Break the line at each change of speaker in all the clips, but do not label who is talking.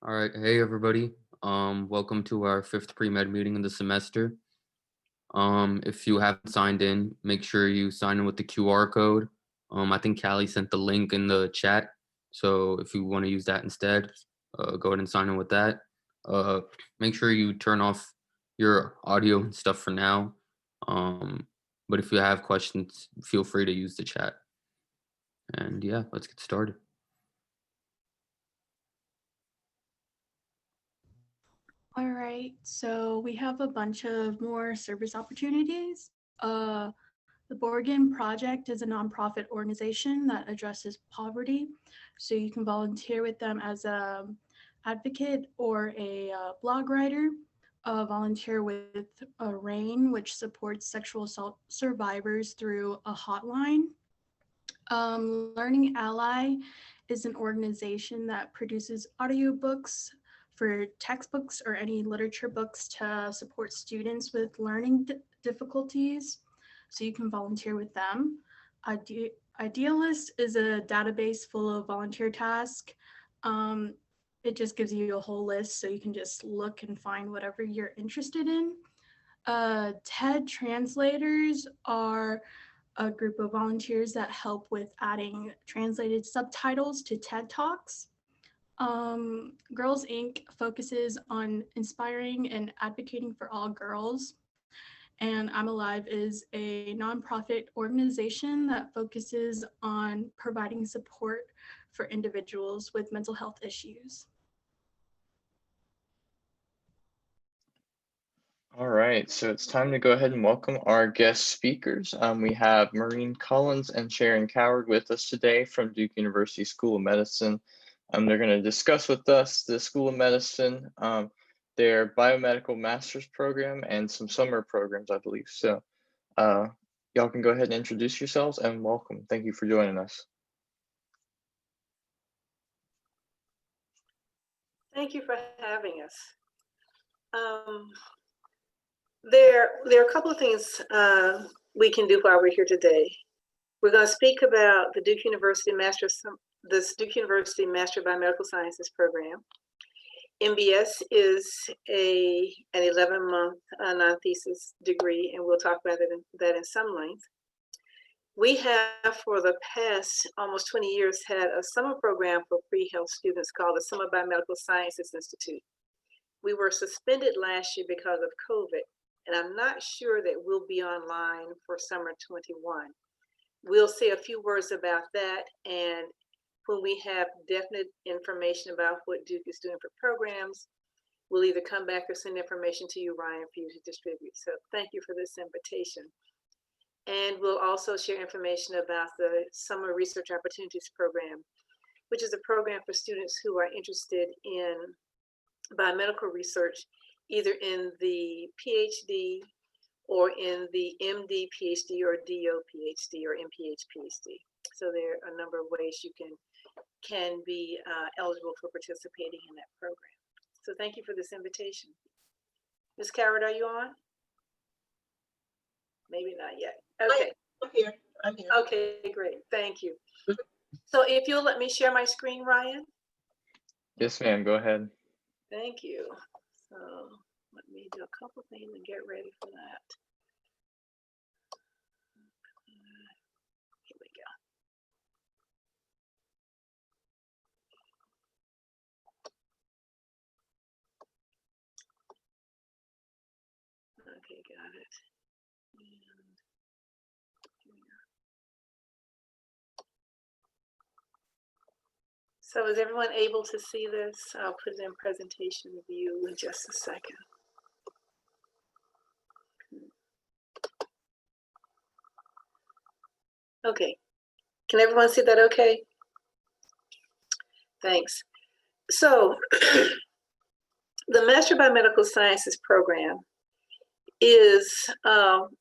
All right, hey everybody. Welcome to our fifth pre-med meeting of the semester. If you haven't signed in, make sure you sign in with the QR code. I think Callie sent the link in the chat, so if you want to use that instead, go ahead and sign in with that. Uh, Make sure you turn off your audio and stuff for now. Um, but if you have questions, feel free to use the chat. And yeah, let's get started.
All right, so we have a bunch of more service opportunities. The Board Game Project is a nonprofit organization that addresses poverty. So you can volunteer with them as an advocate or a blog writer. Volunteer with RAIN, which supports sexual assault survivors through a hotline. Learning Ally is an organization that produces audiobooks for textbooks or any literature books to support students with learning difficulties. So you can volunteer with them. Idealist is a database full of volunteer tasks. It just gives you a whole list so you can just look and find whatever you're interested in. TED translators are a group of volunteers that help with adding translated subtitles to TED Talks. Girls Inc. focuses on inspiring and advocating for all girls. And I'm Alive is a nonprofit organization that focuses on providing support for individuals with mental health issues.
All right, so it's time to go ahead and welcome our guest speakers. We have Maureen Collins and Sharon Coward with us today from Duke University School of Medicine. They're going to discuss with us the School of Medicine, their Biomedical Master's Program, and some summer programs, I believe. So y'all can go ahead and introduce yourselves and welcome. Thank you for joining us.
Thank you for having us. There are a couple of things we can do while we're here today. We're going to speak about the Duke University Master Biomedical Sciences program. MBS is an 11-month non-thesis degree, and we'll talk about that in some length. We have, for the past almost 20 years, had a summer program for pre-health students called the Summer Biomedical Sciences Institute. We were suspended last year because of COVID, and I'm not sure that we'll be online for summer 21. We'll say a few words about that, and when we have definite information about what Duke is doing for programs, we'll either come back or send information to you, Ryan, for you to distribute. So thank you for this invitation. And we'll also share information about the Summer Research Opportunities Program, which is a program for students who are interested in biomedical research, either in the PhD or in the MD PhD or DO PhD or MPH PhD. So there are a number of ways you can be eligible for participating in that program. So thank you for this invitation. Ms. Coward, are you on? Maybe not yet. Okay.
I'm here.
Okay, great. Thank you. So if you'll let me share my screen, Ryan.
Yes, ma'am. Go ahead.
Thank you. So let me do a couple things and get ready for that. Here we go. Okay, got it. So is everyone able to see this? I'll put it in presentation view in just a second. Okay, can everyone see that okay? Thanks. So the Master Biomedical Sciences program is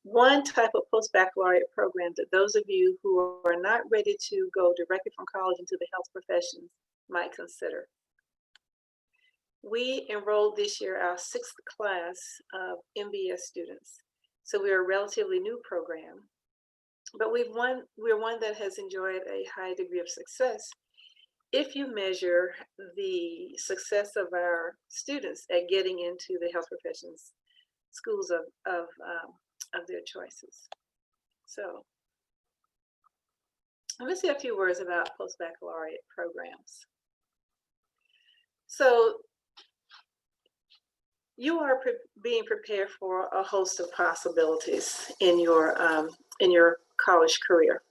one type of post-baccalaureate program that those of you who are not ready to go directly from college into the health professions might consider. We enrolled this year our 6th class of MBS students. So we're a relatively new program, but we're one that has enjoyed a high degree of success if you measure the success of our students at getting into the health professions schools of their choices. So let's say a few words about post-baccalaureate programs. So you are being prepared for a host of possibilities in your college career.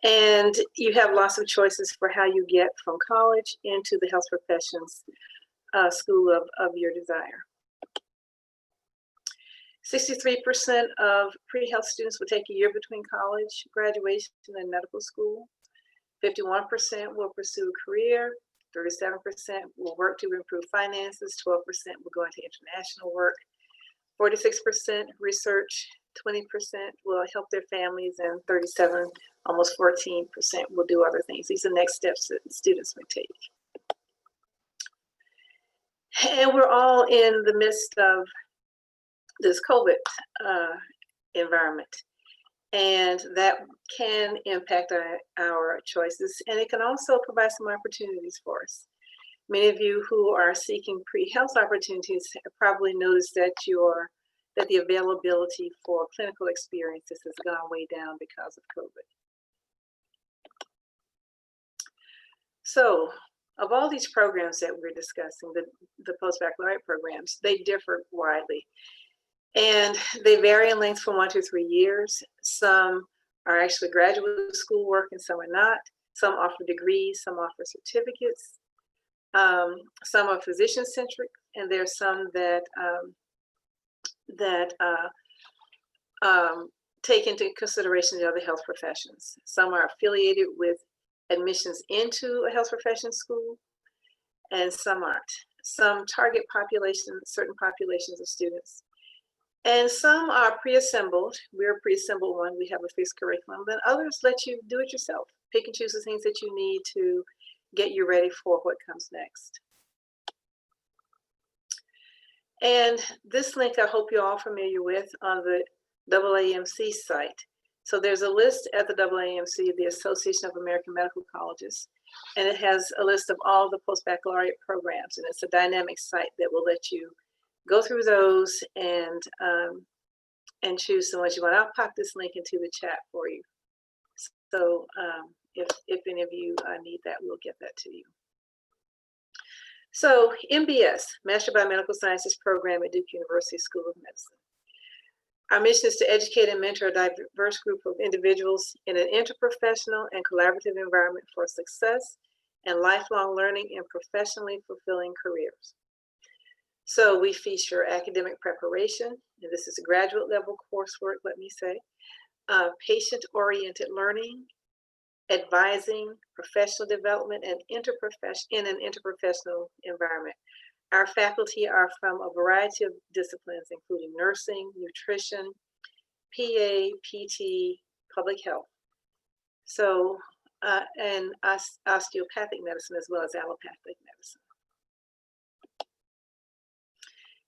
And you have lots of choices for how you get from college into the health professions school of your desire. 63% of pre-health students will take a year between college graduation and medical school. 51% will pursue a career. 37% will work to improve finances. 12% will go into international work. 46% research. 20% will help their families, and 37, almost 14% will do other things. These are next steps that students may take. And we're all in the midst of this COVID environment, and that can impact our choices, and it can also provide some opportunities for us. Many of you who are seeking pre-health opportunities have probably noticed that the availability for clinical experiences has gone way down because of COVID. So, of all these programs that we're discussing, the post-baccalaureate programs, they differ widely. And they vary in length from 1 to 3 years. Some are actually graduate school work and some are not. Some offer degrees, some offer certificates. Some are physician-centric, and there's some that take into consideration the other health professions. Some are affiliated with admissions into a health profession school, and some aren't. Some target certain populations of students. And some are pre-assembled. We're a pre-assembled one. We have a fixed curriculum. Then others let you do it yourself. Pick and choose the things that you need to get you ready for what comes next. And this link I hope you're all familiar with on the AAMC site. So there's a list at the AAMC, the Association of American Medical Colleges, and it has a list of all the post-baccalaureate programs, and it's a dynamic site that will let you go through those and choose the ones you want. I'll pop this link into the chat for you. So if any of you need that, we'll get that to you. So MBS, Master of Biomedical Sciences program at Duke University School of Medicine. Our mission is to educate and mentor a diverse group of individuals in an interprofessional and collaborative environment for success and lifelong learning and professionally fulfilling careers. So we feature academic preparation, and this is a graduate level coursework, let me say, patient-oriented learning, advising, professional development, and in an interprofessional environment. Our faculty are from a variety of disciplines, including nursing, nutrition, PA, PT, public health, so and osteopathic medicine as well as allopathic medicine.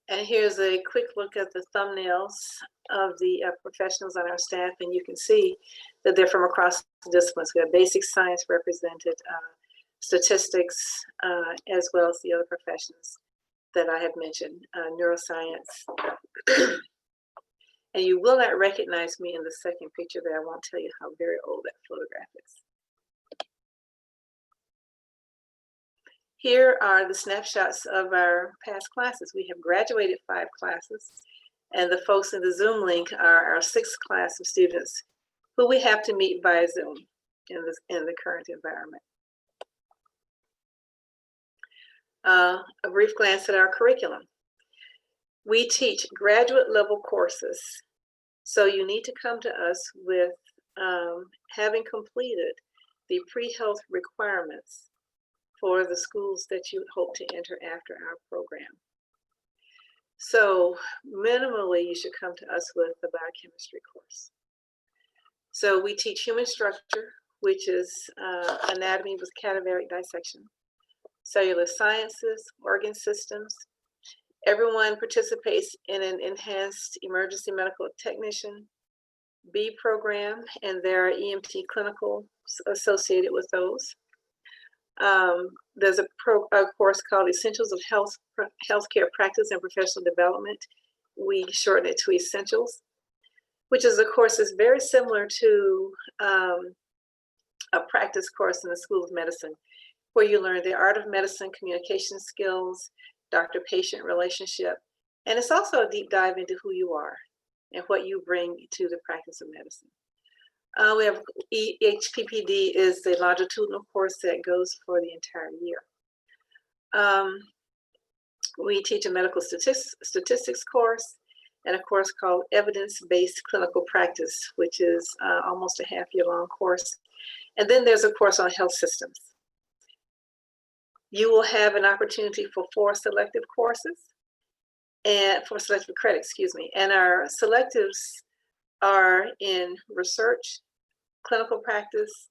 And here's a quick look at the thumbnails of the professionals on our staff, and you can see that they're from across the disciplines. We have basic science represented, statistics, as well as the other professions that I have mentioned, neuroscience. And you will not recognize me in the second picture there. I won't tell you how very old that photograph is. Here are the snapshots of our past classes. We have graduated 5 classes, and the folks in the Zoom link are our 6th class of students who we have to meet via Zoom in the current environment. A brief glance at our curriculum. We teach graduate level courses, so you need to come to us with having completed the pre-health requirements for the schools that you hope to enter after our program. So minimally, you should come to us with the biochemistry course. So we teach human structure, which is anatomy with cadaveric dissection, cellular sciences, organ systems. Everyone participates in an enhanced emergency medical technician B program, and there are EMT clinicals associated with those. There's a course called Essentials of Healthcare Practice and Professional Development. We shorten it to Essentials, which is a course that's very similar to a practice course in the School of Medicine, where you learn the art of medicine, communication skills, doctor-patient relationship, and it's also a deep dive into who you are and what you bring to the practice of medicine. We have HPPD is the longitudinal course that goes for the entire year. We teach a medical statistics course and a course called Evidence-Based Clinical Practice, which is almost a half-year-long course. And then there's a course on health systems. You will have an opportunity for 4 selective courses and 4 selective credits, and our selectives are in research, clinical practice,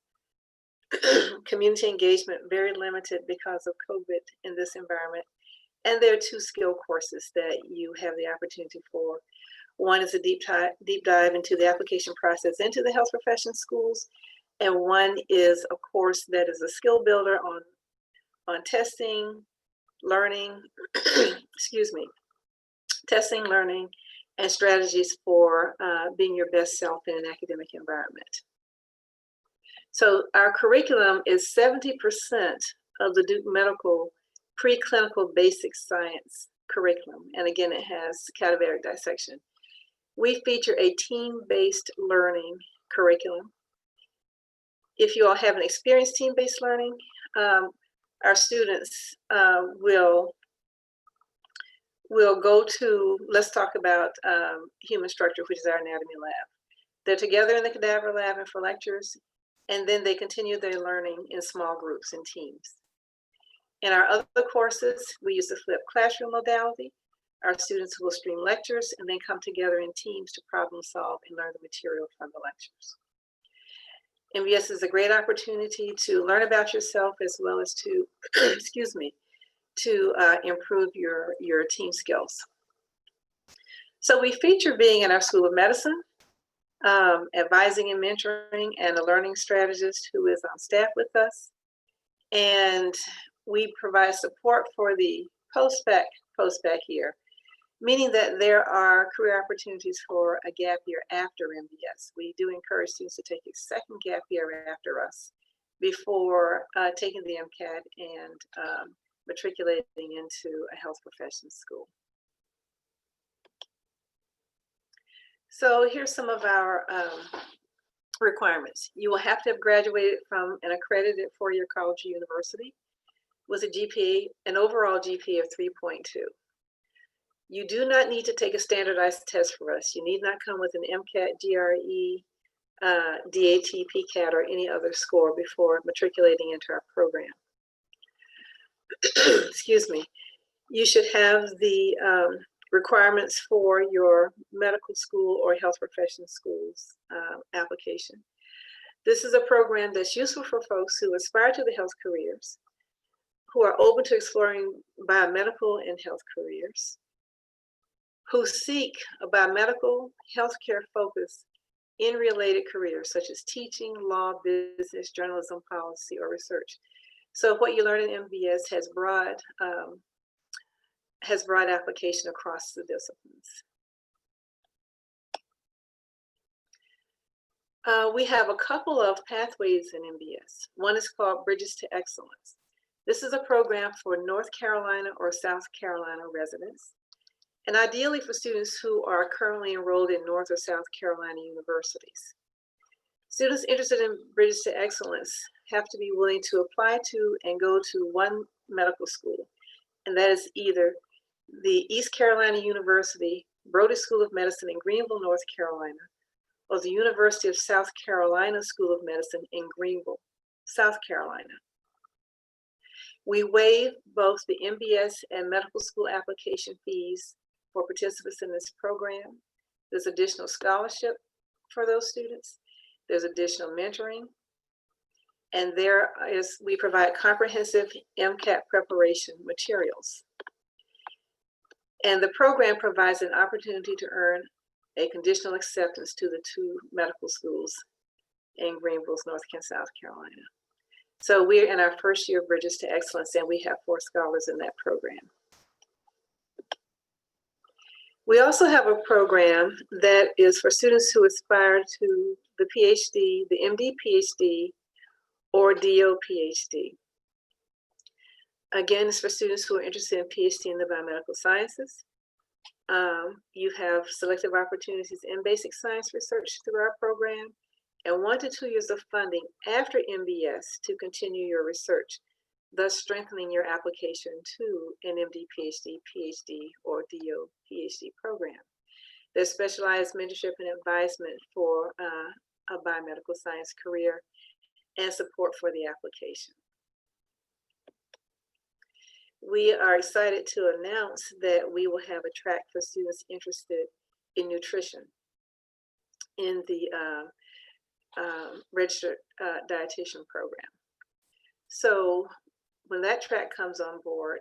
community engagement, very limited because of COVID in this environment. And there are 2 skill courses that you have the opportunity for. One is a deep dive into the application process into the health profession schools. And one is a course that is a skill builder on testing, learning, testing, learning, and strategies for being your best self in an academic environment. So our curriculum is 70% of the Duke Medical preclinical basic science curriculum. And again, it has cadaveric dissection. We feature a team-based learning curriculum. If you all haven't experienced team-based learning, our students will go to, let's talk about human structure, which is our anatomy lab. They're together in the cadaver lab and for lectures, and then they continue their learning in small groups and teams. In our other courses, we use the flipped classroom modality. Our students will stream lectures and then come together in teams to problem solve and learn the material from the lectures. MBS is a great opportunity to learn about yourself as well as to, to improve your team skills. So we feature being in our School of Medicine, advising and mentoring, and a learning strategist who is on staff with us. And we provide support for the postbac year, meaning that there are career opportunities for a gap year after MBS. We do encourage students to take a second gap year after us before taking the MCAT and matriculating into a health professions school. So here's some of our requirements. You will have to have graduated from an accredited four-year college or university with a GPA, an overall GPA of 3.2. You do not need to take a standardized test for us. You need not come with an MCAT, GRE, DAT, PCAT, or any other score before matriculating into our program. You should have the requirements for your medical school or health profession schools application. This is a program that's useful for folks who aspire to the health careers, who are open to exploring biomedical and health careers, who seek a biomedical healthcare focus in related careers such as teaching, law, business, journalism, policy, or research. So what you learn in MBS has broad application across the disciplines. We have a couple of pathways in MBS. One is called Bridges to Excellence. This is a program for North Carolina or South Carolina residents, and ideally for students who are currently enrolled in North or South Carolina universities. Students interested in Bridges to Excellence have to be willing to apply to and go to one medical school, and that is either the East Carolina University Brody School of Medicine in Greenville, North Carolina, or the University of South Carolina School of Medicine in Greenville, South Carolina. We waive both the MBS and medical school application fees for participants in this program. There's additional scholarship for those students. There's additional mentoring. And we provide comprehensive MCAT preparation materials. And the program provides an opportunity to earn a conditional acceptance to the 2 medical schools in Greenville, North and South Carolina. So we're in our first year of Bridges to Excellence, and we have 4 scholars in that program. We also have a program that is for students who aspire to the PhD, the MD PhD, or DO PhD. Again, it's for students who are interested in PhD in the biomedical sciences. You have selective opportunities in basic science research through our program, and 1 to 2 years of funding after MBS to continue your research, thus strengthening your application to an MD, PhD, or DO PhD program. There's specialized mentorship and advisement for a biomedical science career and support for the application. We are excited to announce that we will have a track for students interested in nutrition in the registered dietitian program. So when that track comes on board,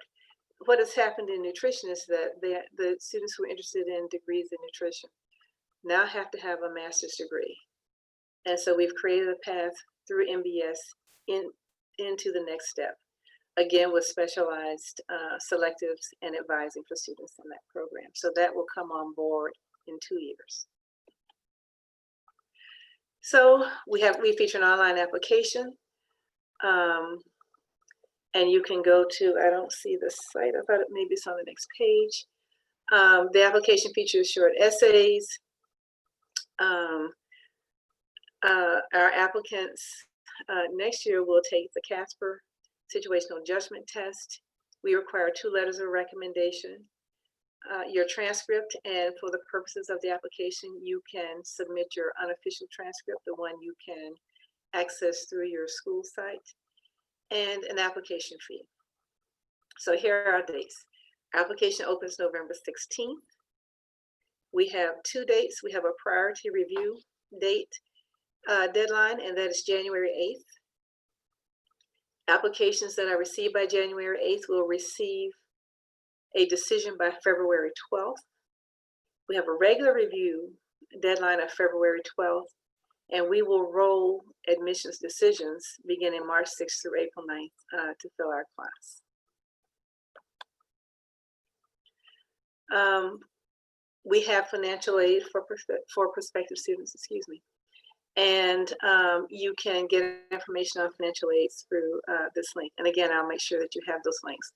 what has happened in nutrition is that the students who are interested in degrees in nutrition now have to have a master's degree. And so we've created a path through MBS into the next step, again with specialized selectives and advising for students in that program. So that will come on board in 2 years. So we feature an online application. And you can go to, I don't see the site, I thought it maybe it's on the next page. The application features short essays. Our applicants next year will take the CASPER situational judgment test. We require 2 letters of recommendation, your transcript, and for the purposes of the application, you can submit your unofficial transcript, the one you can access through your school site, and an application fee. So here are our dates. Our application opens November 16th. We have 2 dates. We have a priority review date deadline, and that is January 8th. Applications that are received by January 8th will receive a decision by February 12th. We have a regular review deadline of February 12th, and we will roll admissions decisions beginning March 6th through April 9th to fill our class. We have financial aid for prospective students, excuse me. And you can get information on financial aids through this link. And again, I'll make sure that you have those links.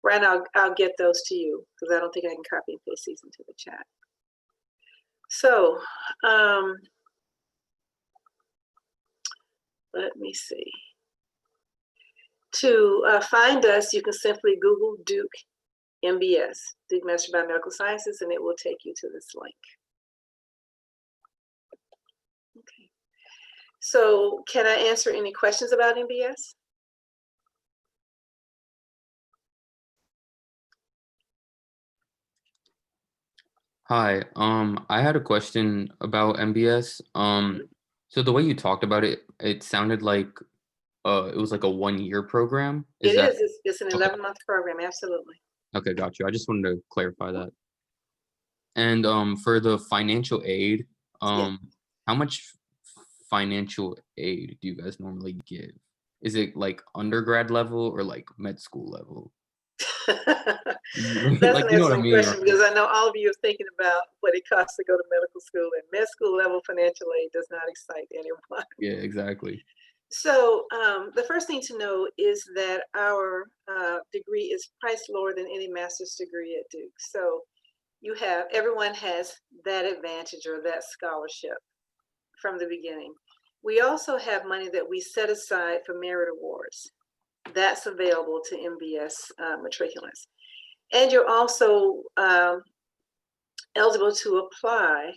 Right now, I'll get those to you because I don't think I can copy and paste these into the chat. So let me see. To find us, you can simply Google Duke MBS, Duke Master of Biomedical Sciences, and it will take you to this link. Okay. So can I answer any questions about MBS?
Hi, I had a question about MBS. So the way you talked about it, it sounded like it was like a 1-year program.
It is. It's an 11-month program. Absolutely.
Okay, got you. I just wanted to clarify that. And for the financial aid,
Yeah.
how much financial aid do you guys normally give? Is it like undergrad level or like med school level?
That's
Like,
an
you know what I
excellent
mean,
question
right?
because I know all of you are thinking about what it costs to go to medical school, and med school level financial aid does not excite anyone.
Yeah, exactly.
So the first thing to know is that our degree is priced lower than any master's degree at Duke. So everyone has that advantage or that scholarship from the beginning. We also have money that we set aside for merit awards. That's available to MBS matriculants. And you're also eligible to apply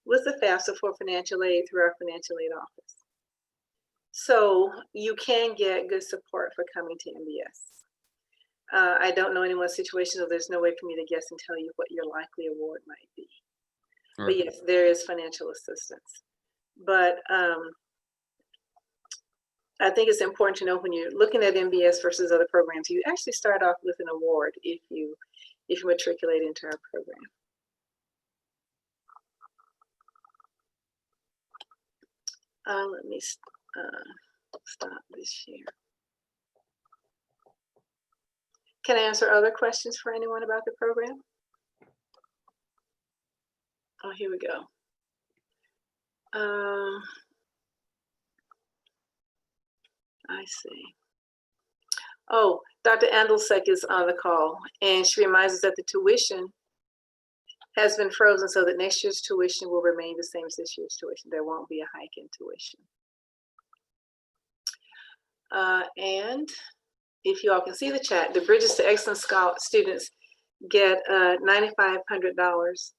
with the FAFSA for financial aid through our financial aid office. So you can get good support for coming to MBS. I don't know anyone's situation, so there's no way for me to guess and tell you what your likely award might be.
Right.
But yes, there is financial assistance. But I think it's important to know when you're looking at MBS versus other programs, you actually start off with an award if you matriculate into our program. Let me stop this here. Can I answer other questions for anyone about the program? Oh, here we go. I see. Oh, Dr. Andelsek is on the call, and she reminds us that the tuition has been frozen so that next year's tuition will remain the same as this year's tuition. There won't be a hike in tuition. And if you all can see the chat, the Bridges to Excellence students get $9,500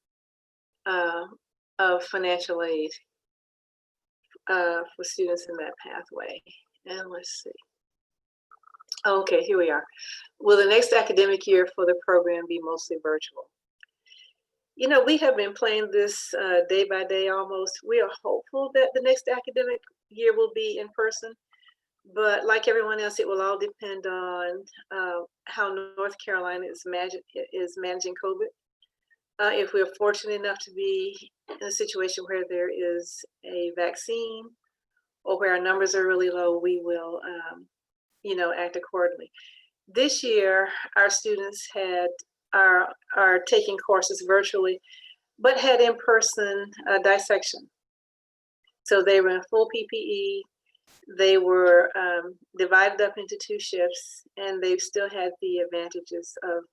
of financial aid for students in that pathway. And let's see. Okay, here we are. Will the next academic year for the program be mostly virtual? You know, we have been playing this day by day almost. We are hopeful that the next academic year will be in person, but like everyone else, it will all depend on how North Carolina is managing COVID. If we're fortunate enough to be in a situation where there is a vaccine or where our numbers are really low, we will, you know, act accordingly. This year, our students are taking courses virtually, but had in-person dissection. So they were in full PPE. They were divided up into 2 shifts, and they still had the advantages of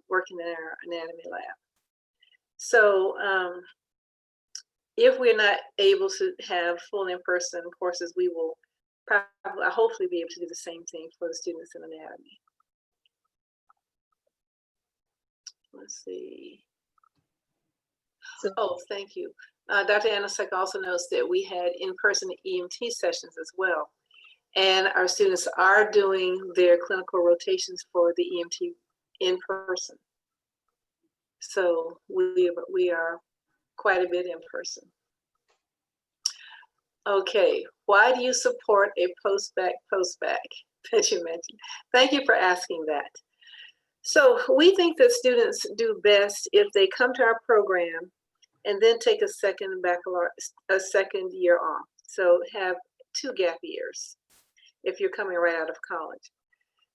working in our anatomy lab. So if we're not able to have full in-person courses, we will hopefully be able to do the same thing for the students in anatomy. Let's see. Oh, thank you. Dr. Andelsek also notes that we had in-person EMT sessions as well. And our students are doing their clinical rotations for the EMT in person. So we are quite a bit in person. Okay, why do you support a postback that you mentioned? Thank you for asking that. So we think that students do best if they come to our program and then take a second year off. So have 2 gap years if you're coming right out of college.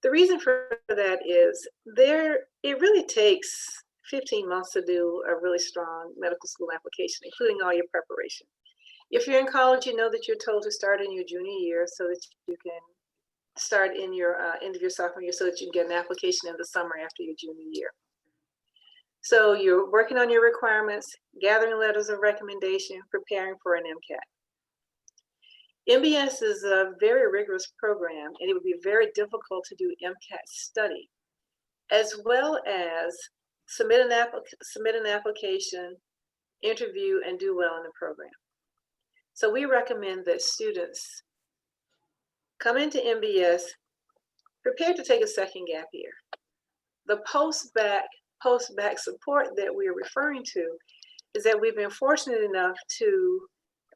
The reason for that is it really takes 15 months to do a really strong medical school application, including all your preparation. If you're in college, you know that you're told to start in your junior year so that you can start in your end of your sophomore year so that you can get an application in the summer after your junior year. So you're working on your requirements, gathering letters of recommendation, preparing for an MCAT. MBS is a very rigorous program, and it would be very difficult to do MCAT study, as well as submit an application, interview, and do well in the program. So we recommend that students come into MBS prepared to take a second gap year. The postback support that we're referring to is that we've been fortunate enough to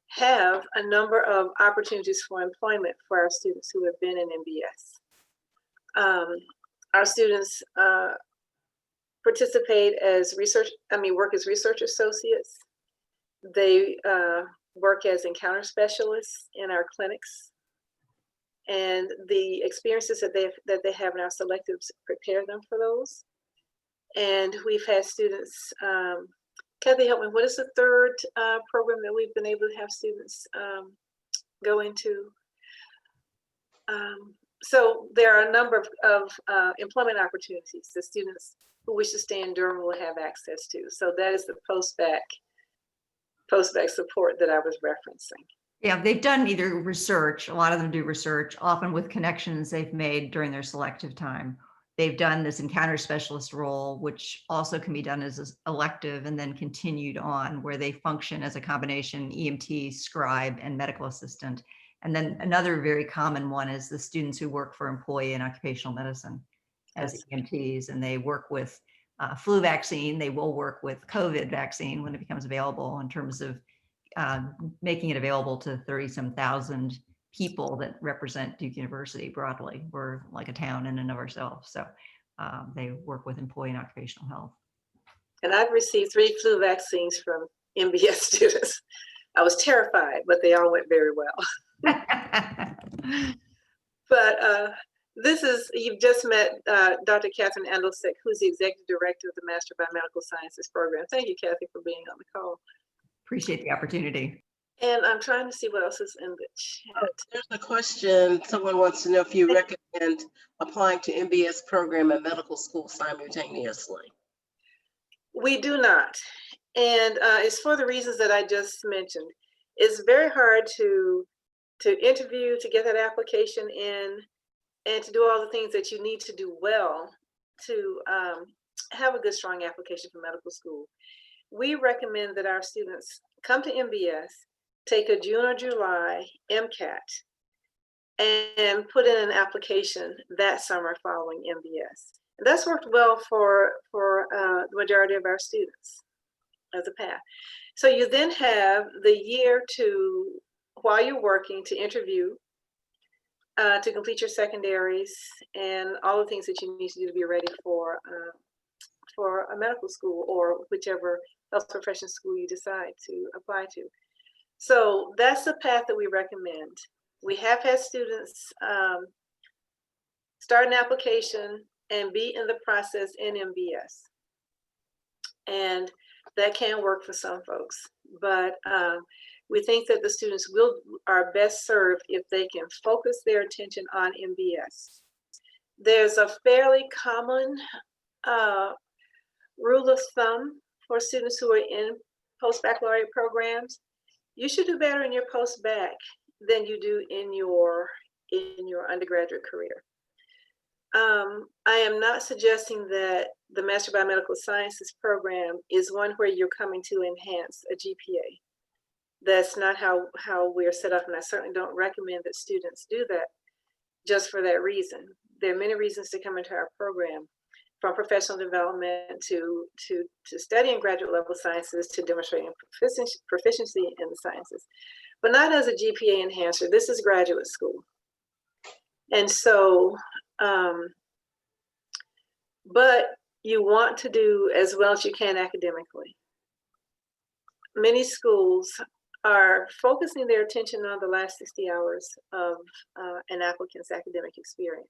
have a number of opportunities for employment for our students who have been in MBS. Our students participate as work as research associates. They work as encounter specialists in our clinics. And the experiences that they have in our selectives prepare them for those. And we've had students, Kathy, help me, what is the 3rd program that we've been able to have students go into? So there are a number of employment opportunities that students who wish to stay in Durham will have access to. So that is the postback support that I was referencing.
Yeah, they've done either research, a lot of them do research, often with connections they've made during their selective time. They've done this encounter specialist role, which also can be done as an elective and then continued on, where they function as a combination EMT, scribe, and medical assistant. And then another very common one is the students who work for employee and occupational medicine as EMTs, and they work with flu vaccine. They will work with COVID vaccine when it becomes available, in terms of making it available to 30-some thousand people that represent Duke University broadly. We're like a town in and of ourselves. So they work with employee and occupational health.
And I've received 3 flu vaccines from MBS students. I was terrified, but they all went very well. But This is, you've just met Dr. Catherine Andelsek, who's the Executive Director of the Master of Biomedical Sciences program. Thank you, Kathy, for being on the call.
Appreciate the opportunity.
And I'm trying to see what else is in the chat.
There's a question. Someone wants to know if you recommend applying to MBS program and medical school simultaneously.
We do not. And it's for the reasons that I just mentioned. It's very hard to interview, to get that application in, and to do all the things that you need to do well to have a good, strong application for medical school. We recommend that our students come to MBS, take a June or July MCAT, and put in an application that summer following MBS. And that's worked well for the majority of our students as a path. So you then have the year to, while you're working, to interview, to complete your secondaries, and all the things that you need to do to be ready for a medical school or whichever health profession school you decide to apply to. So that's the path that we recommend. We have had students start an application and be in the process in MBS. And that can work for some folks, but we think that the students are best served if they can focus their attention on MBS. There's a fairly common rule of thumb for students who are in post-baccalaureate programs. You should do better in your post-bac than you do in your undergraduate career. I am not suggesting that the Master of Biomedical Sciences program is one where you're coming to enhance a GPA. That's not how we're set up, and I certainly don't recommend that students do that just for that reason. There are many reasons to come into our program, from professional development to studying graduate level sciences to demonstrating proficiency in the sciences, but not as a GPA enhancer. This is graduate school. And so, but you want to do as well as you can academically. Many schools are focusing their attention on the last 60 hours of an applicant's academic experience.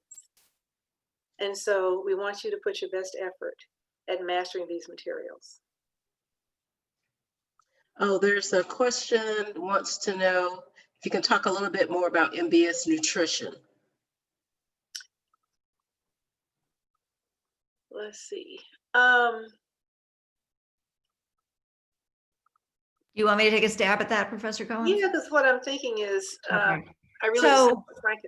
And so we want you to put your best effort at mastering these materials.
Oh, there's a question, wants to know if you can talk a little bit more about MBS nutrition.
Let's see.
You want me to take a stab at that, Professor Cohen?
Yeah, because what I'm thinking is,
Okay.
I really
So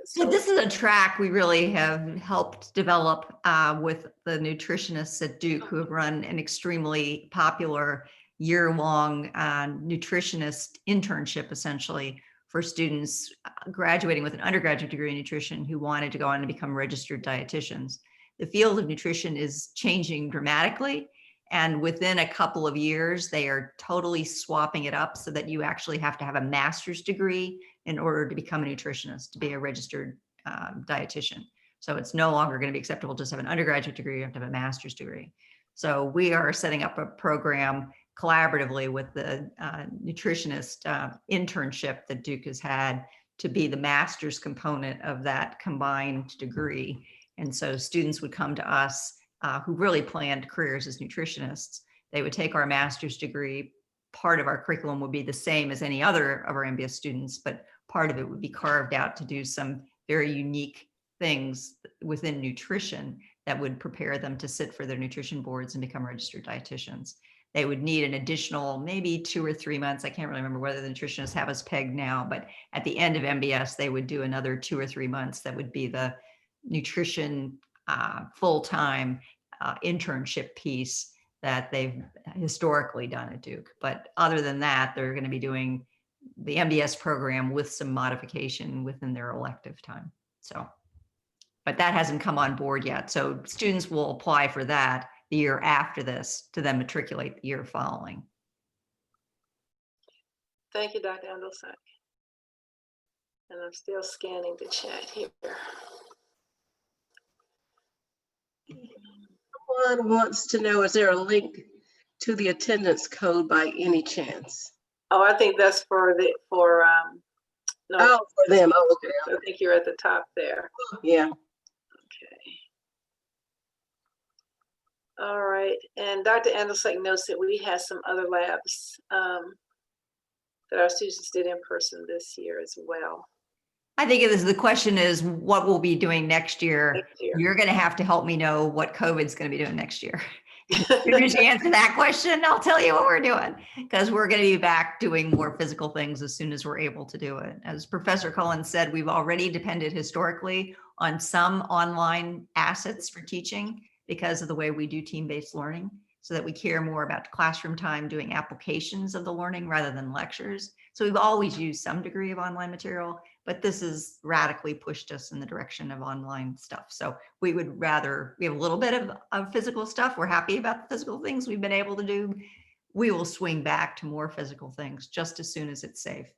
so
this is a track we really have helped develop with the nutritionists at Duke, who have run an extremely popular year-long nutritionist internship, essentially, for students graduating with an undergraduate degree in nutrition who wanted to go on and become registered dietitians. The field of nutrition is changing dramatically, and within a couple of years, they are totally swapping it up so that you actually have to have a master's degree in order to become a nutritionist, to be a registered dietitian. So it's no longer going to be acceptable just to have an undergraduate degree, you have to have a master's degree. So we are setting up a program collaboratively with the nutritionist internship that Duke has had to be the master's component of that combined degree. And so students would come to us who really planned careers as nutritionists. They would take our master's degree. Part of our curriculum would be the same as any other of our MBS students, but part of it would be carved out to do some very unique things within nutrition that would prepare them to sit for their nutrition boards and become registered dietitians. They would need an additional maybe 2 or 3 months. I can't really remember whether the nutritionists have us pegged now, but at the end of MBS, they would do another 2 or 3 months. That would be the nutrition full-time internship piece that they've historically done at Duke. But other than that, they're going to be doing the MBS program with some modification within their elective time. So, but that hasn't come on board yet. So students will apply for that the year after this to then matriculate the year following.
Thank you, Dr. Andelsek. And I'm still scanning the chat here.
Someone wants to know, is there a link to the attendance code by any chance?
Oh, I think that's for no,
Oh, for them. Oh, okay.
I think you're at the top there.
Yeah.
All right, and Dr. Anderson notes that we had some other labs that our students did in person this year as well.
I think it is, the question is what we'll be doing next year.
Next year.
You're going to have to help me know what COVID's going to be doing next year. As soon as you answer that question, I'll tell you what we're doing, because we're going to be back doing more physical things as soon as we're able to do it. As Professor Cullen said, we've already depended historically on some online assets for teaching because of the way we do team-based learning, so that we care more about classroom time doing applications of the learning rather than lectures. So we've always used some degree of online material, but this has radically pushed us in the direction of online stuff. So we would rather, we have a little bit of physical stuff. We're happy about the physical things we've been able to do. We will swing back to more physical things just as soon as it's safe.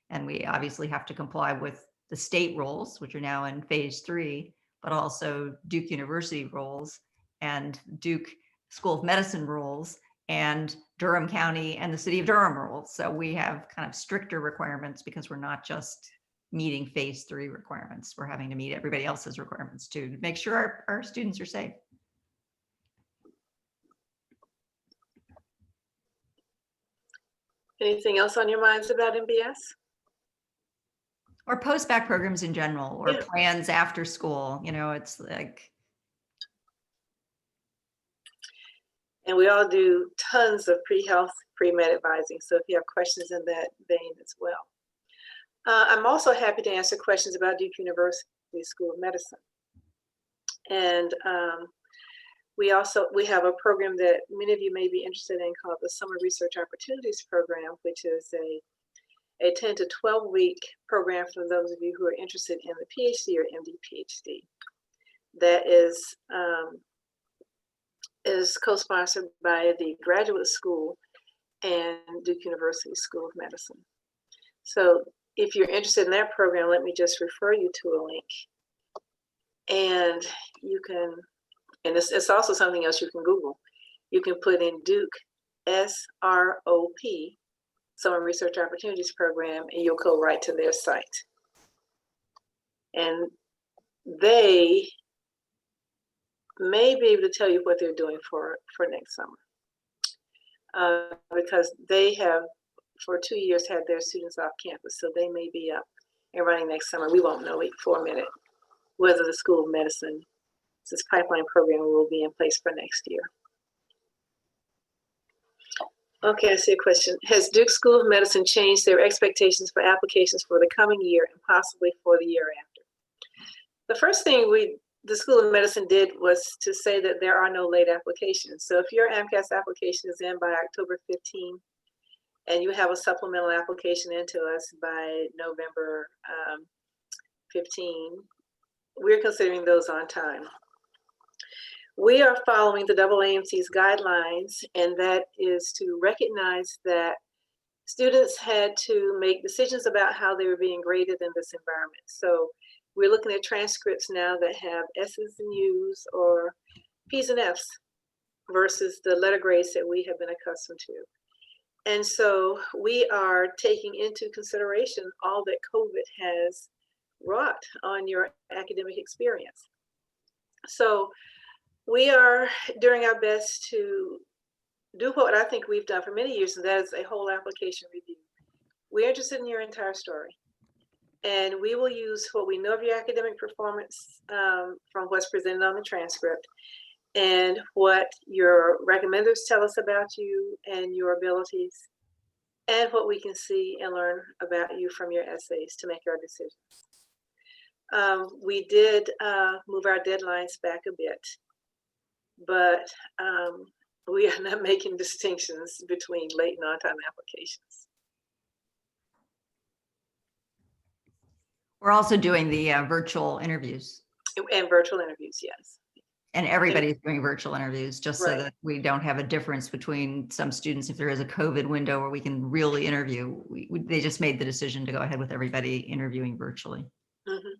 And we obviously have to comply with the state rules, which are now in phase 3, but also Duke University rules and Duke School of Medicine rules and Durham County and the City of Durham rules. So we have kind of stricter requirements because we're not just meeting phase 3 requirements. We're having to meet everybody else's requirements too, to make sure our students are safe.
Anything else on your minds about MBS?
Or post-bac programs in general, or
Yeah.
plans after school. You know, it's like,
And we all do tons of pre-health, pre-med advising. So if you have questions in that vein as well. I'm also happy to answer questions about Duke University School of Medicine. And we have a program that many of you may be interested in called the Summer Research Opportunities Program, which is a 10 to 12 week program for those of you who are interested in the PhD or MD PhD. That is co-sponsored by the Graduate School and Duke University School of Medicine. So if you're interested in that program, let me just refer you to a link. And you can, and it's also something else you can Google. You can put in Duke SROP, Summer Research Opportunities Program, and you'll go right to their site. And they may be able to tell you what they're doing for next summer. Because they have, for 2 years, had their students off campus, so they may be up and running next summer. We won't know for a minute whether the School of Medicine, this pipeline program, will be in place for next year. Okay, I see a question. Has Duke School of Medicine changed their expectations for applications for the coming year and possibly for the year after? The first thing the School of Medicine did was to say that there are no late applications. So if your AMCAS application is in by October 15, and you have a supplemental application into us by November 15, we're considering those on time. We are following the AAMC's guidelines, and that is to recognize that students had to make decisions about how they were being graded in this environment. So we're looking at transcripts now that have S's and U's or P's and F's versus the letter grades that we have been accustomed to. And so we are taking into consideration all that COVID has wrought on your academic experience. So we are doing our best to do what I think we've done for many years, and that is a whole application review. We're interested in your entire story. And we will use what we know of your academic performance from what's presented on the transcript and what your recommenders tell us about you and your abilities, and what we can see and learn about you from your essays to make our decisions. We did move our deadlines back a bit, but we are not making distinctions between late and on-time applications.
we're also doing the virtual interviews.
And virtual interviews, yes.
And everybody's doing virtual interviews, just so
Right.
that we don't have a difference between some students. If there is a COVID window where we can really interview, they just made the decision to go ahead with everybody interviewing virtually.
Mm-hmm.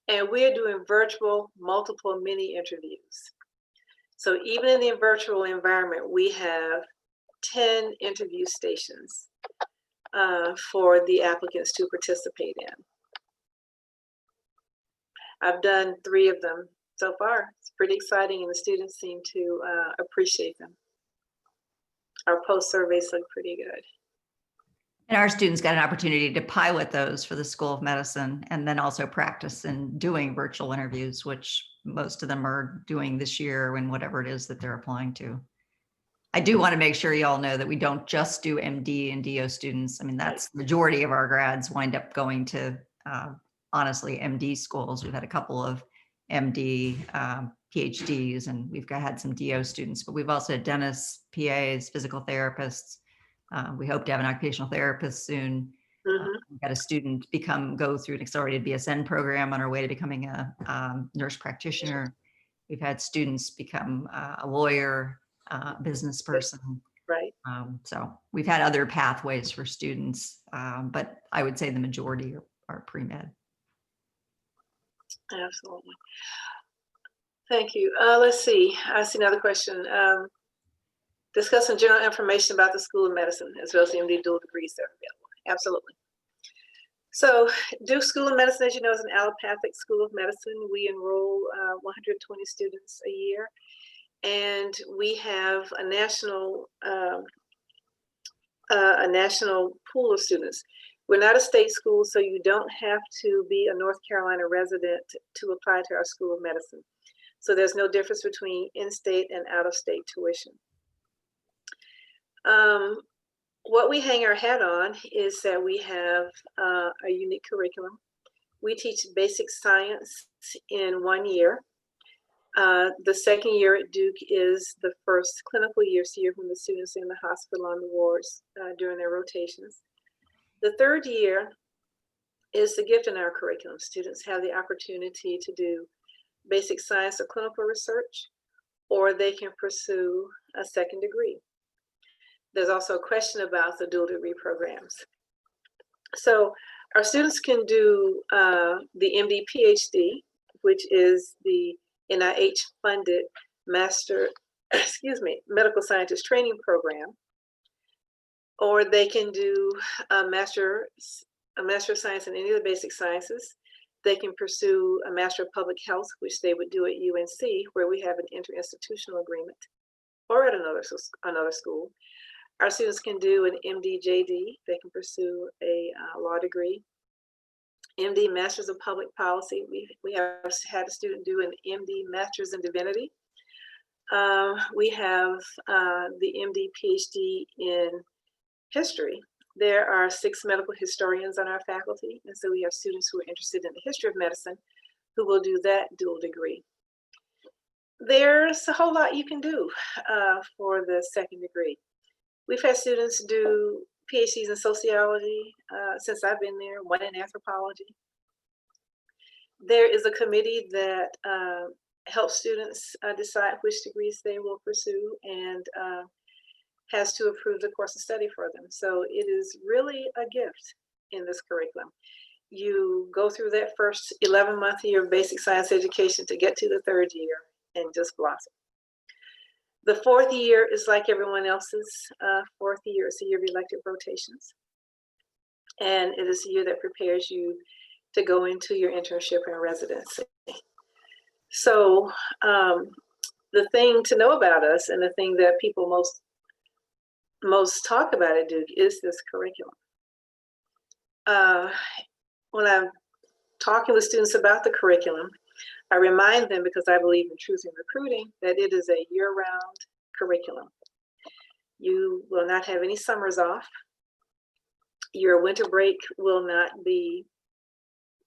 And we're doing virtual multiple mini interviews. So even in the virtual environment, we have 10 interview stations for the applicants to participate in. I've done 3 of them so far. It's pretty exciting, and the students seem to appreciate them. Our post surveys look pretty good.
And our students got an opportunity to pilot those for the School of Medicine and then also practice in doing virtual interviews, which most of them are doing this year and whatever it is that they're applying to. I do want to make sure you all know that we don't just do MD and DO students. I mean, that's the majority of our grads wind up going to, honestly, MD schools. We've had a couple of MD PhDs, and we've had some DO students, but we've also had dentists, PAs, physical therapists. We hope to have an occupational therapist soon. We've got a student go through an accelerated BSN program on our way to becoming a nurse practitioner. We've had students become a lawyer, business person.
Right.
So we've had other pathways for students, but I would say the majority are pre-med.
Absolutely. Thank you. Let's see. I see another question. Discussing general information about the School of Medicine as well as the MD dual degrees that are available. Absolutely. So Duke School of Medicine, as you know, is an allopathic school of medicine. We enroll 120 students a year, and we have a national pool of students. We're not a state school, so you don't have to be a North Carolina resident to apply to our School of Medicine. So there's no difference between in-state and out-of-state tuition. What we hang our hat on is that we have a unique curriculum. We teach basic science in 1 year. The second year at Duke is the first clinical year, so you're when the students are in the hospital on the wards during their rotations. The third year is the gift in our curriculum. Students have the opportunity to do basic science or clinical research, or they can pursue a second degree. There's also a question about the dual degree programs. So our students can do the MD PhD, which is the NIH funded medical scientist training program, or they can do a Master of Science in any of the basic sciences. They can pursue a Master of Public Health, which they would do at UNC, where we have an interinstitutional agreement, or at another school. Our students can do an MD JD. They can pursue a law degree. MD Masters of Public Policy. We have had a student do an MD Masters in Divinity. We have the MD PhD in History. There are 6 medical historians on our faculty, and so we have students who are interested in the history of medicine who will do that dual degree. There's a whole lot you can do for the second degree. We've had students do PhDs in sociology since I've been there, one in anthropology. There is a committee that helps students decide which degrees they will pursue and has to approve the course of study for them. So it is really a gift in this curriculum. You go through that first 11-month year of basic science education to get to the third year and just blossom. The fourth year is like everyone else's fourth year. It's a year of elective rotations. And it is a year that prepares you to go into your internship and residency. So the thing to know about us and the thing that people most talk about at Duke is this curriculum. When I'm talking with students about the curriculum, I remind them, because I believe in truth in recruiting, that it is a year-round curriculum. You will not have any summers off. Your winter break will not be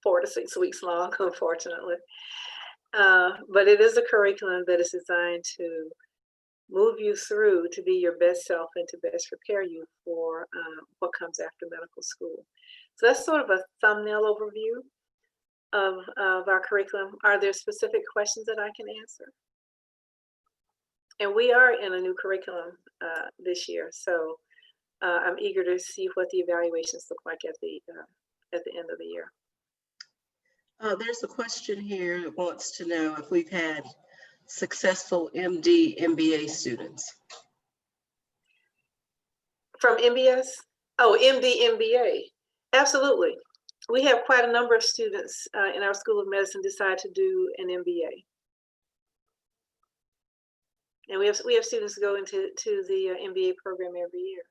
4 to 6 weeks long, unfortunately. But it is a curriculum that is designed to move you through to be your best self and to best prepare you for what comes after medical school. So that's sort of a thumbnail overview of our curriculum. Are there specific questions that I can answer? And we are in a new curriculum this year, so I'm eager to see what the evaluations look like at the end of the year.
There's a question here that wants to know if we've had successful MD, MBA students.
From MBS? Oh, MD, MBA. Absolutely. We have quite a number of students in our School of Medicine decide to do an MBA. And we have students go into the MBA program every year.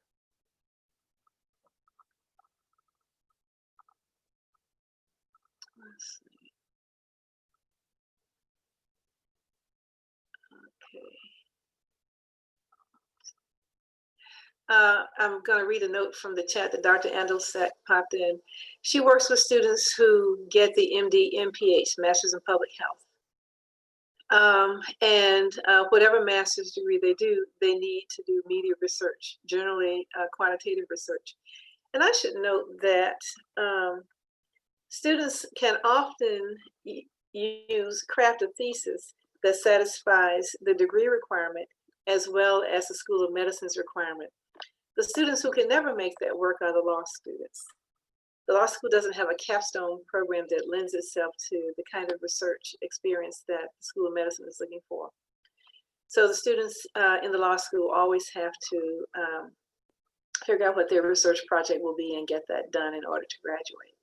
Let's see. Okay. I'm going to read a note from the chat that Dr. Andelsack popped in. She works with students who get the MD, MPH, Masters in Public Health. And whatever master's degree they do, they need to do media research, generally quantitative research. And I should note that students can often craft a thesis that satisfies the degree requirement as well as the School of Medicine's requirement. The students who can never make that work are the law students. The law school doesn't have a capstone program that lends itself to the kind of research experience that the School of Medicine is looking for. So the students in the law school always have to figure out what their research project will be and get that done in order to graduate.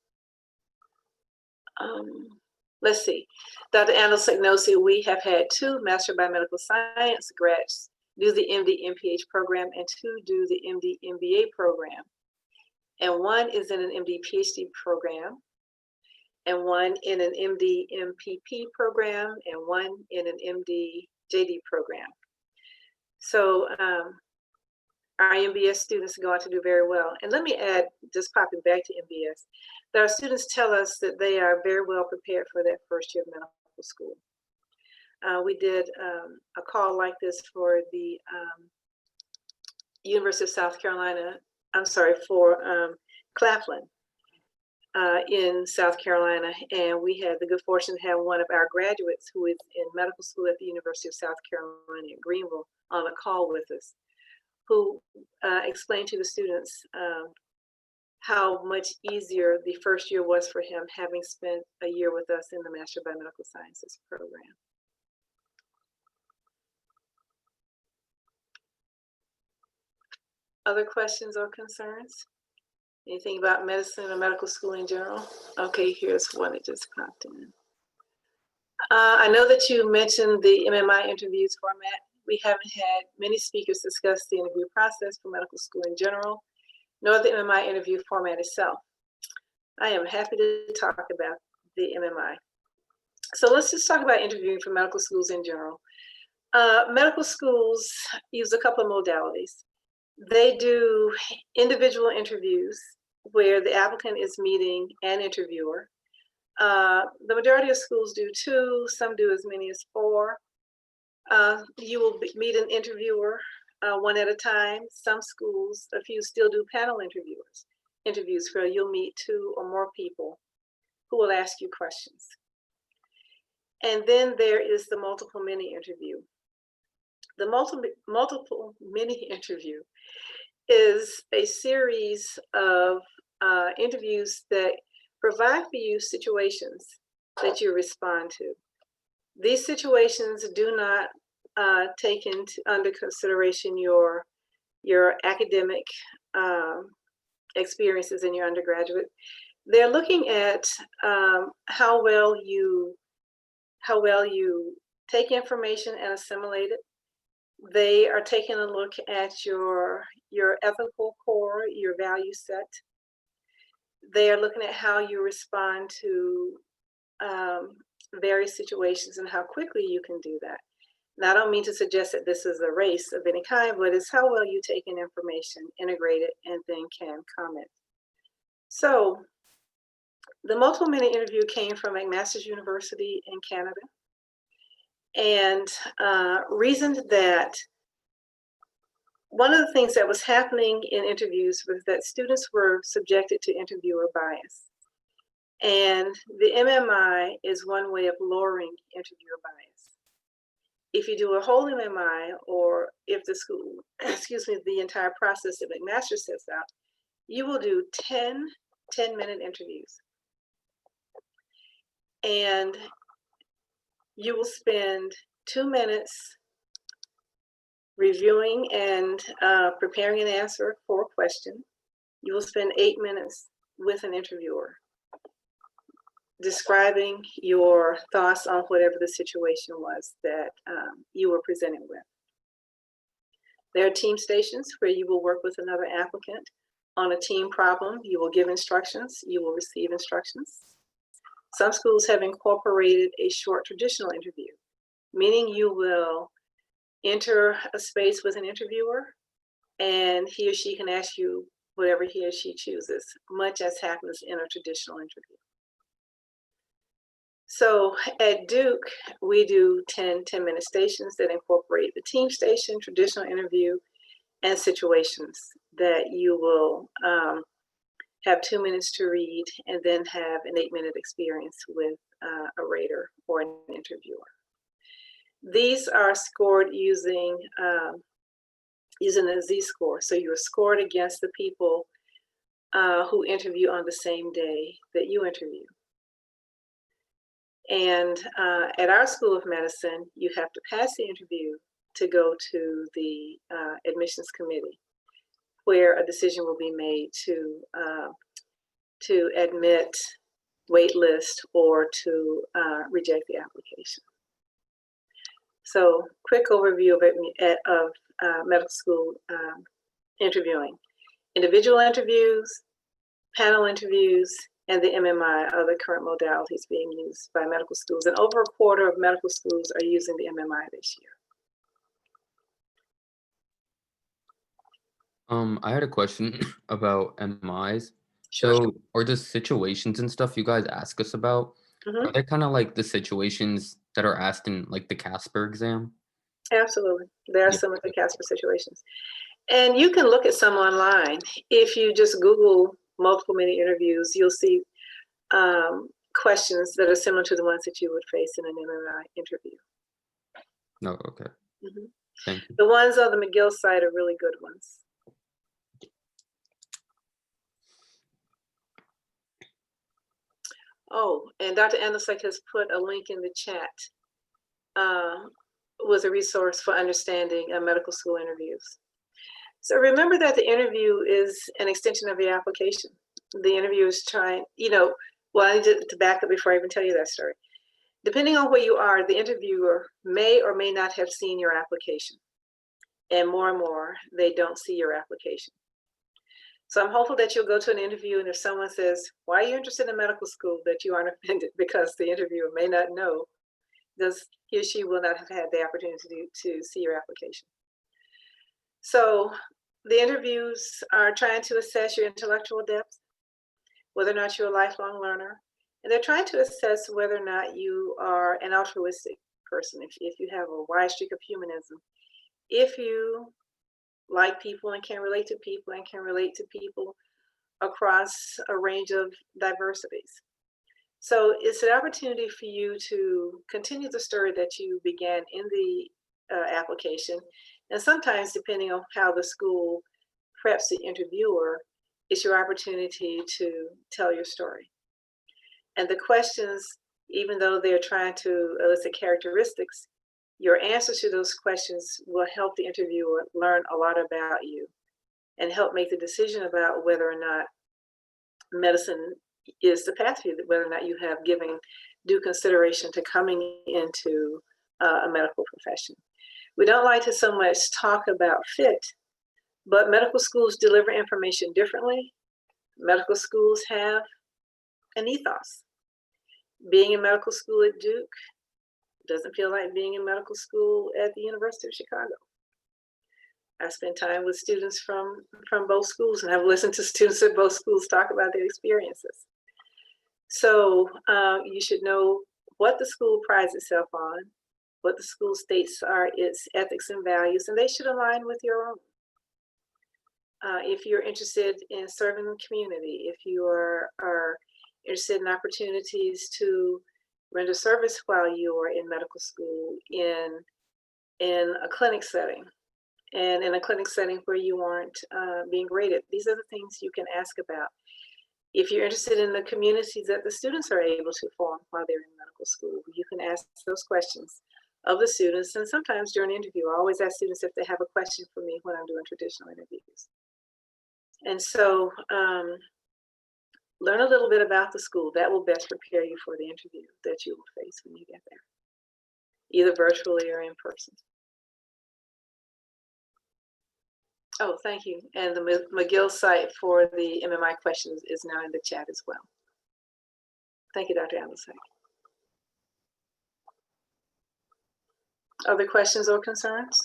Let's see. Dr. Andelsack knows that we have had 2 Master of Biomedical Science grads do the MD MPH program and 2 do the MD MBA program. And 1 is in an MD PhD program, and 1 in an MD MPP program, and 1 in an MD JD program. So our MBS students go on to do very well. And let me add, just popping back to MBS, that our students tell us that they are very well prepared for that first year of medical school. We did a call like this for the University of South Carolina, for Claflin in South Carolina. And we had the good fortune to have one of our graduates who is in medical school at the University of South Carolina at Greenville on a call with us, who explained to the students how much easier the first year was for him, having spent a year with us in the Master of Biomedical Sciences program. Other questions or concerns? Anything about medicine or medical school in general? Okay, here's one that just popped in. I know that you mentioned the MMI interviews format. We haven't had many speakers discuss the interview process for medical school in general, nor the MMI interview format itself. I am happy to talk about the MMI. So let's just talk about interviewing for medical schools in general. Medical schools use a couple of modalities. They do individual interviews where the applicant is meeting an interviewer. The majority of schools do 2, some do as many as 4. You will meet an interviewer 1 at a time. Some schools, a few still do panel interviews where you'll meet 2 or more people who will ask you questions. And then there is the multiple mini interview. The multiple mini interview is a series of interviews that provide for you situations that you respond to. These situations do not take under consideration your academic experiences in your undergraduate. They're looking at how well you take information and assimilate it. They are taking a look at your ethical core, your value set. They are looking at how you respond to various situations and how quickly you can do that. Now, I don't mean to suggest that this is a race of any kind, but it's how well you take in information, integrate it, and then can comment. So the multiple minute interview came from McMaster's University in Canada, and reasoned that one of the things that was happening in interviews was that students were subjected to interviewer bias. And the MMI is one way of lowering interviewer bias. If you do a whole MMI, or if the school, the entire process that McMaster sets out, you will do 10-minute interviews. And you will spend 2 minutes reviewing and preparing an answer for a question. You will spend 8 minutes with an interviewer, describing your thoughts on whatever the situation was that you were presented with. There are team stations where you will work with another applicant on a team problem. You will give instructions, you will receive instructions. Some schools have incorporated a short traditional interview, meaning you will enter a space with an interviewer and he or she can ask you whatever he or she chooses, much as happens in a traditional interview. So at Duke, we do 10-minute stations that incorporate the team station, traditional interview, and situations that you will have 2 minutes to read and then have an 8-minute experience with a rater or an interviewer. These are scored using a Z-score. So you're scored against the people who interview on the same day that you interview. And at our School of Medicine, you have to pass the interview to go to the admissions committee, where a decision will be made to admit, wait list, or to reject the application. So quick overview of medical school interviewing. Individual interviews, panel interviews, and the MMI are the current modalities being used by medical schools. And over a quarter of medical schools are using the MMI this year.
I had a question about MMIs.
Sure.
So are the situations and stuff you guys ask us about, are they kind of like the situations that are asked in like the Casper exam?
Absolutely. There are
Yeah.
some of the Casper situations. And you can look at some online. If you just Google multiple minute interviews, you'll see questions that are similar to the ones that you would face in an MMI interview.
No, okay. Thank you.
The ones on the McGill site are really good ones. Oh, and Dr. Andersek has put a link in the chat with a resource for understanding medical school interviews. So remember that the interview is an extension of the application. The interview is trying, well, I need to back up before I even tell you that story. Depending on where you are, the interviewer may or may not have seen your application. And more, they don't see your application. So I'm hopeful that you'll go to an interview, and if someone says, why are you interested in medical school, that you aren't offended, because the interviewer may not know, because he or she will not have had the opportunity to see your application. So the interviews are trying to assess your intellectual depth, whether or not you're a lifelong learner, and they're trying to assess whether or not you are an altruistic person, if you have a wide streak of humanism, if you like people and can relate to people across a range of diversities. So it's an opportunity for you to continue the story that you began in the application. And sometimes, depending on how the school preps the interviewer, it's your opportunity to tell your story. And the questions, even though they're trying to elicit characteristics, your answers to those questions will help the interviewer learn a lot about you and help make the decision about whether or not medicine is the path for you, whether or not you have given due consideration to coming into a medical profession. We don't like to so much talk about fit, but medical schools deliver information differently. Medical schools have an ethos. Being in medical school at Duke doesn't feel like being in medical school at the University of Chicago. I spent time with students from both schools, and I've listened to students at both schools talk about their experiences. So you should know what the school prides itself on, what the school states are its ethics and values, and they should align with your own. If you're interested in serving the community, if you are interested in opportunities to render service while you are in medical school in a clinic setting, and in a clinic setting where you aren't being graded, these are the things you can ask about. If you're interested in the communities that the students are able to form while they're in medical school, you can ask those questions of the students. And sometimes during an interview, I always ask students if they have a question for me when I'm doing traditional interviews. And so learn a little bit about the school. That will best prepare you for the interview that you will face when you get there, either virtually or in person. Oh, thank you. And the McGill site for the MMI questions is now in the chat as well. Thank you, Dr. Allison. Other questions or concerns?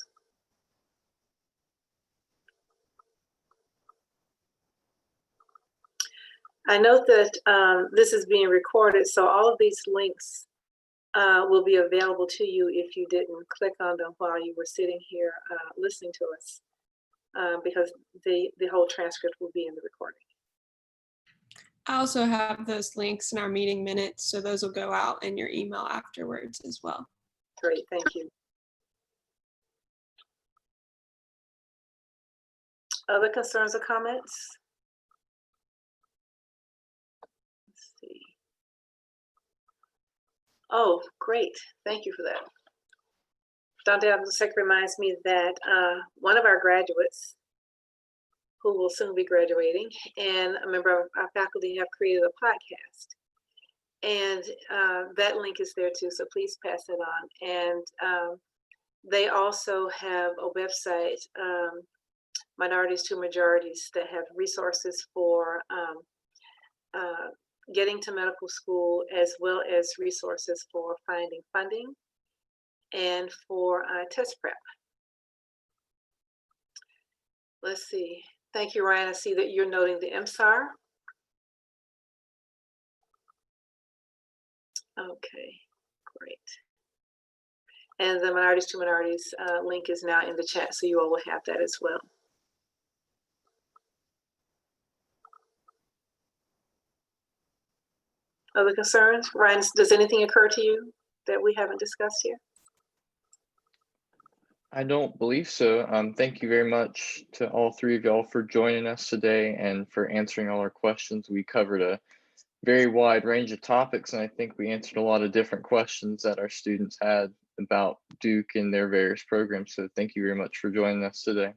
I note that this is being recorded, so all of these links will be available to you if you didn't click on them while you were sitting here listening to us, because the whole transcript will be in the recording.
I also have those links in our meeting minutes, so those will go out in your email afterwards as well.
Great, thank you. Other concerns or comments? Let's see. Oh, great. Thank you for that. Dr. Abdulsek reminds me that one of our graduates, who will soon be graduating, and a member of our faculty have created a podcast. And that link is there too, so please pass it on. And they also have a website, Minorities to Majorities, that have resources for getting to medical school, as well as resources for finding funding and for test prep. Let's see. Thank you, Ryan. I see that you're noting the MSAR. Okay, great. And the Minorities to Minorities link is now in the chat, so you all will have that as well. Other concerns? Ryan, does anything occur to you that we haven't discussed here?
I don't believe so. Thank you very much to all three of y'all for joining us today and for answering all our questions. We covered a very wide range of topics, and I think we answered a lot of different questions that our students had about Duke and their various programs. So thank you very much for joining us today.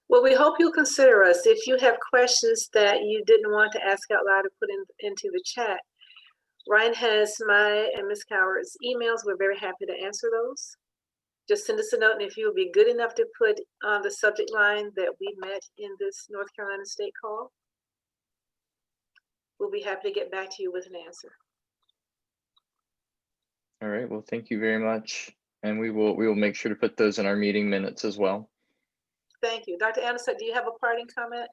Well, we hope you'll consider us. If you have questions that you didn't want to ask out loud or put into the chat, Ryan has my and Ms. Coward's emails. We're very happy to answer those. Just send us a note, and if you'll be good enough to put on the subject line that we met in this North Carolina State call, we'll be happy to get back to you with an answer.
All right, well, thank you very much. And we will make sure to put those in our meeting minutes as well.
Thank you. Dr. Anderson, do you have a parting comment?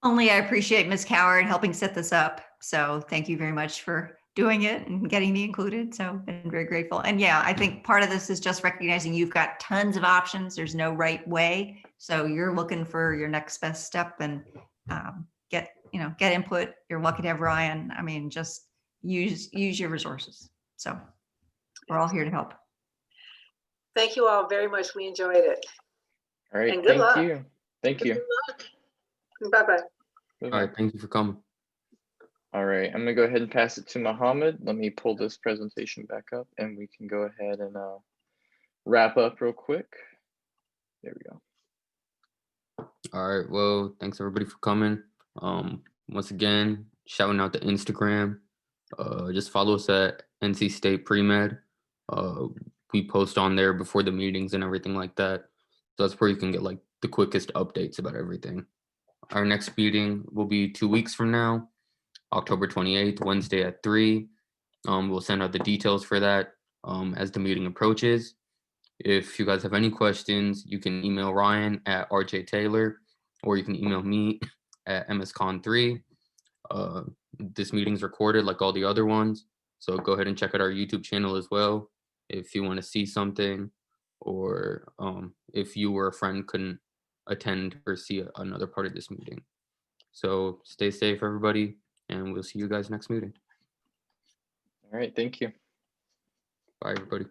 Only I appreciate Ms. Coward helping set this up. So thank you very much for doing it and getting me included. So I'm very grateful. And yeah, I think part of this is just recognizing you've got tons of options. There's no right way. So you're looking for your next best step and get input. You're lucky to have Ryan. I mean, just use your resources. So we're all here to help.
Thank you all very much. We enjoyed it.
All right,
And good luck.
thank you. Thank you.
Bye-bye.
All right, thank you for coming.
All right, I'm gonna go ahead and pass it to Mohammed. Let me pull this presentation back up and we can go ahead and wrap up real quick. There we go.
All right, well, thanks everybody for coming. Once again, shouting out to Instagram. Just follow us at NC State Pre-Med. We post on there before the meetings and everything like that. So that's where you can get like the quickest updates about everything. Our next meeting will be 2 weeks from now, October 28th, Wednesday at 3. We'll send out the details for that as the meeting approaches. If you guys have any questions, you can email Ryan at RJ Taylor, or you can email me at mscon3. This meeting's recorded like all the other ones, so go ahead and check out our YouTube channel as well if you want to see something, or if you or a friend couldn't attend or see another part of this meeting. So stay safe, everybody, and we'll see you guys next meeting.
All right, thank you.
Bye, everybody.